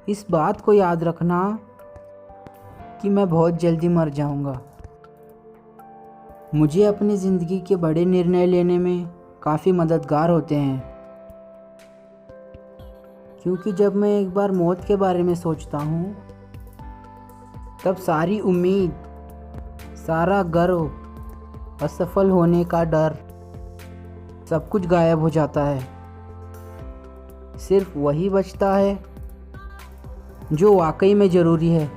इस बात को याद रखना कि मैं बहुत जल्दी मर जाऊंगा। मुझे अपनी ज़िंदगी के बड़े निर्णय लेने में काफ़ी मददगार होते हैं, क्योंकि जब मैं एक बार मौत के बारे में सोचता हूँ तब सारी उम्मीद, सारा गर्व, असफल होने का डर, सब कुछ गायब हो जाता है। सिर्फ वही बचता है जो वाकई में ज़रूरी है।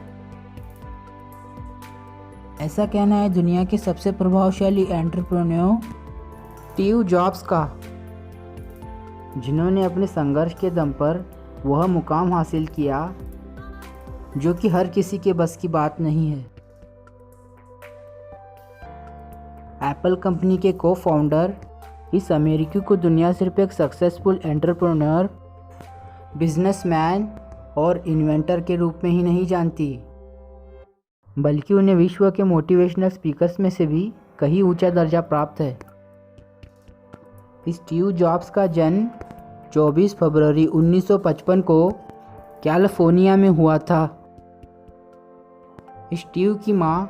ऐसा कहना है दुनिया के सबसे प्रभावशाली एंटरप्रेन्योर स्टीव जॉब्स का, जिन्होंने अपने संघर्ष के दम पर वह मुकाम हासिल किया जो कि हर किसी के बस की बात नहीं है। एप्पल कंपनी के को फाउंडर इस अमेरिकी को दुनिया सिर्फ एक सक्सेसफुल एंटरप्रेन्योर, बिजनेसमैन और इन्वेंटर के रूप में ही नहीं जानती, बल्कि उन्हें विश्व के मोटिवेशनल स्पीकर्स में से भी कहीं ऊंचा दर्जा प्राप्त है। स्टीव जॉब्स का जन्म 24 फरवरी 1955 को कैलिफोर्निया में हुआ था। स्टीव की मां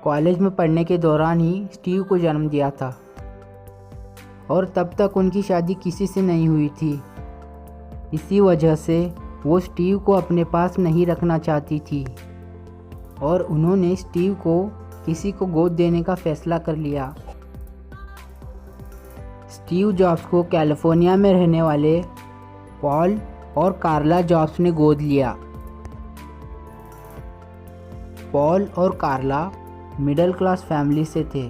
कॉलेज में पढ़ने के दौरान ही स्टीव को जन्म दिया था और तब तक उनकी शादी किसी से नहीं हुई थी। इसी वजह से वो स्टीव को अपने पास नहीं रखना चाहती थी और उन्होंने स्टीव को किसी को गोद देने का फैसला कर लिया। स्टीव जॉब्स को कैलिफोर्निया में रहने वाले पॉल और कार्ला जॉब्स ने गोद लिया। पॉल और कार्ला मिडिल क्लास फैमिली से थे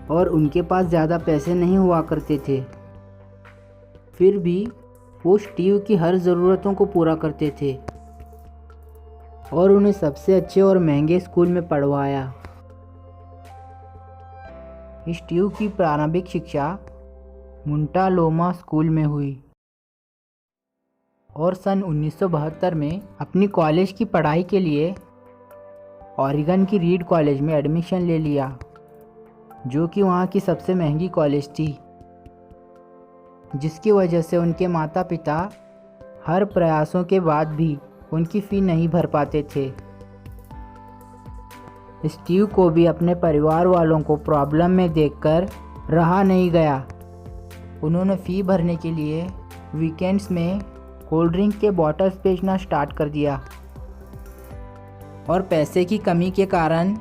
और उनके पास ज़्यादा पैसे नहीं हुआ करते थे। फिर भी वो स्टीव की हर ज़रूरतों को पूरा करते थे और उन्हें सबसे अच्छे और महंगे स्कूल में पढ़वाया। स्टीव की प्रारंभिक शिक्षा मुंटालोमा स्कूल में हुई और सन 1972 में अपनी कॉलेज की पढ़ाई के लिए ऑरिगन की रीड कॉलेज में एडमिशन ले लिया, जो कि वहाँ की सबसे महंगी कॉलेज थी, जिसकी वजह से उनके माता पिता हर प्रयासों के बाद भी उनकी फ़ी नहीं भर पाते थे। स्टीव को भी अपने परिवार वालों को प्रॉब्लम में देखकर रहा नहीं गया। उन्होंने फ़ी भरने के लिए वीकेंड्स में कोल्ड ड्रिंक के बॉटल्स बेचना स्टार्ट कर दिया और पैसे की कमी के कारण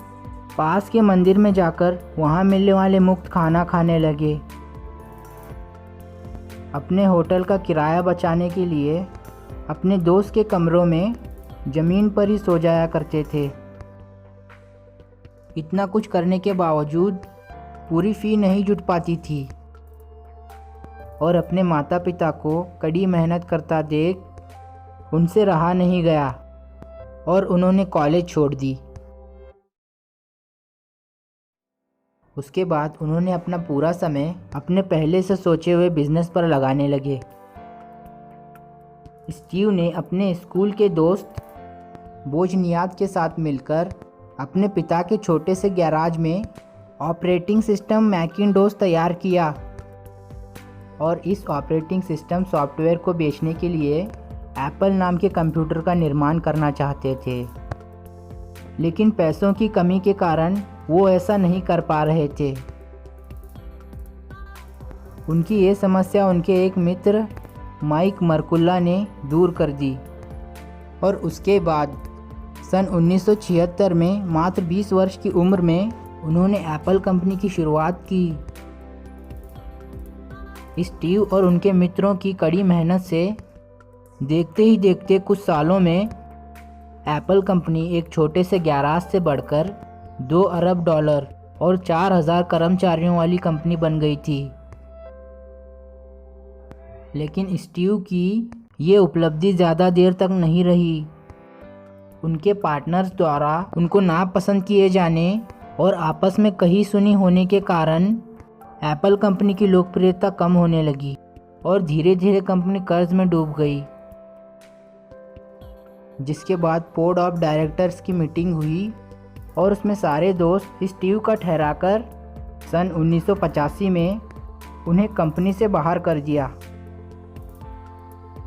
पास के मंदिर में जाकर वहाँ मिलने वाले मुफ्त खाना खाने लगे। अपने होटल का किराया बचाने के लिए अपने दोस्त के कमरों में ज़मीन पर ही सो जाया करते थे। इतना कुछ करने के बावजूद पूरी फ़ी नहीं जुट पाती थी और अपने माता पिता को कड़ी मेहनत करता देख उनसे रहा नहीं गया और उन्होंने कॉलेज छोड़ दी। उसके बाद उन्होंने अपना पूरा समय अपने पहले से सोचे हुए बिजनेस पर लगाने लगे। स्टीव ने अपने स्कूल के दोस्त बोजनियाद के साथ मिलकर अपने पिता के छोटे से गैराज में ऑपरेटिंग सिस्टम मैकिन्टोश तैयार किया और इस ऑपरेटिंग सिस्टम सॉफ्टवेयर को बेचने के लिए एप्पल नाम के कंप्यूटर का निर्माण करना चाहते थे, लेकिन पैसों की कमी के कारण वो ऐसा नहीं कर पा रहे थे। उनकी ये समस्या उनके एक मित्र माइक मर्कुल्ला ने दूर कर दी और उसके बाद सन 1976 में मात्र 20 वर्ष की उम्र में उन्होंने एप्पल कंपनी की शुरुआत की। स्टीव और उनके मित्रों की कड़ी मेहनत से देखते ही देखते कुछ सालों में एप्पल कंपनी एक छोटे से गैराज से बढ़कर $2 अरब और 4000 कर्मचारियों वाली कंपनी बन गई थी। लेकिन स्टीव की ये उपलब्धि ज़्यादा देर तक नहीं रही। उनके पार्टनर्स द्वारा उनको नापसंद किए जाने और आपस में कही सुनी होने के कारण एप्पल कंपनी की लोकप्रियता कम होने लगी और धीरे धीरे कंपनी कर्ज में डूब गई। जिसके बाद बोर्ड ऑफ डायरेक्टर्स की मीटिंग हुई और उसमें सारे दोस्त स्टीव का ठहराकर सन 1985 में उन्हें कंपनी से बाहर कर दिया।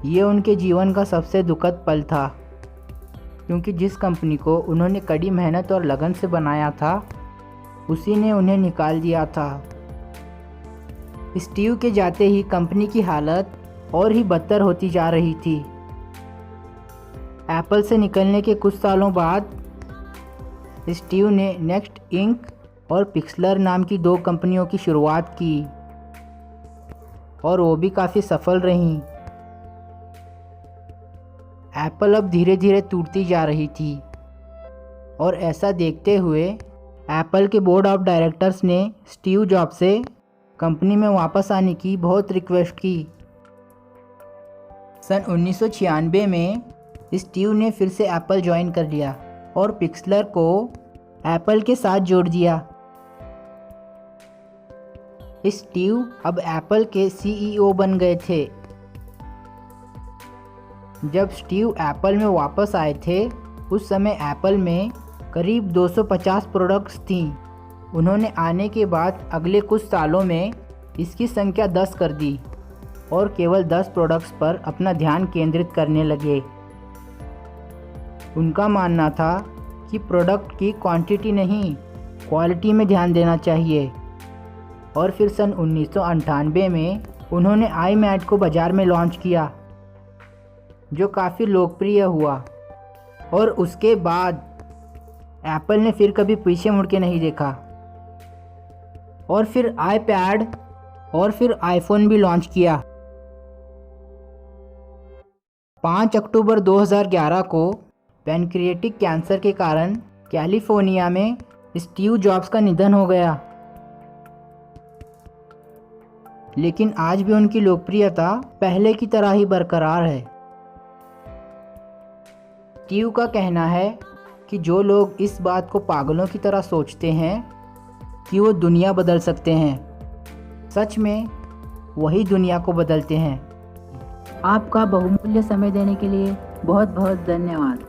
ये उनके जीवन का सबसे दुखद पल था, क्योंकि जिस कंपनी को उन्होंने कड़ी मेहनत और लगन से बनाया था, उसी ने उन्हें निकाल दिया था। स्टीव के जाते ही कंपनी की हालत और ही बदतर होती जा रही थी। एप्पल से निकलने के कुछ सालों बाद स्टीव ने नेक्स्ट इंक और पिक्सलर नाम की 2 कंपनियों की शुरुआत की, और वो भी काफ़ी सफल रहीं। एप्पल अब धीरे धीरे टूटती जा रही थी, और ऐसा देखते हुए एप्पल के बोर्ड ऑफ डायरेक्टर्स ने स्टीव जॉब्स से कंपनी में वापस आने की बहुत रिक्वेस्ट की। सन 1996 में स्टीव ने फिर से एप्पल ज्वाइन कर लिया और पिक्सलर को एप्पल के साथ जोड़ दिया। स्टीव अब एप्पल के सीईओ बन गए थे। जब स्टीव एप्पल में वापस आए थे, उस समय एप्पल में करीब 250 प्रोडक्ट्स थीं। उन्होंने आने के बाद अगले कुछ सालों में इसकी संख्या 10 कर दी और केवल 10 प्रोडक्ट्स पर अपना ध्यान केंद्रित करने लगे। उनका मानना था कि प्रोडक्ट की क्वांटिटी नहीं, क्वालिटी में ध्यान देना चाहिए। और फिर सन 1998 में उन्होंने iMac को बाज़ार में लॉन्च किया, जो काफ़ी लोकप्रिय हुआ। और उसके बाद एप्पल ने फिर कभी पीछे मुड़ के नहीं देखा, और फिर iPad और फिर आईफोन भी लॉन्च किया। 5 अक्टूबर 2011 को पैनक्रिएटिक कैंसर के कारण कैलिफोर्निया में स्टीव जॉब्स का निधन हो गया, लेकिन आज भी उनकी लोकप्रियता पहले की तरह ही बरकरार है। स्टीव का कहना है कि जो लोग इस बात को पागलों की तरह सोचते हैं कि वो दुनिया बदल सकते हैं, सच में वही दुनिया को बदलते हैं। आपका बहुमूल्य समय देने के लिए बहुत बहुत धन्यवाद।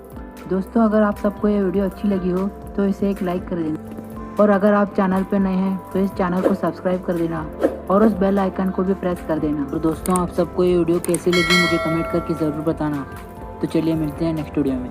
दोस्तों, अगर आप सबको ये वीडियो अच्छी लगी हो तो इसे एक लाइक कर देना, और अगर आप चैनल पर नए हैं तो इस चैनल को सब्सक्राइब कर देना और उस बेल आइकन को भी प्रेस कर देना। तो दोस्तों, आप सबको ये वीडियो कैसी लगी मुझे कमेंट करके ज़रूर बताना। तो चलिए मिलते हैं नेक्स्ट वीडियो में।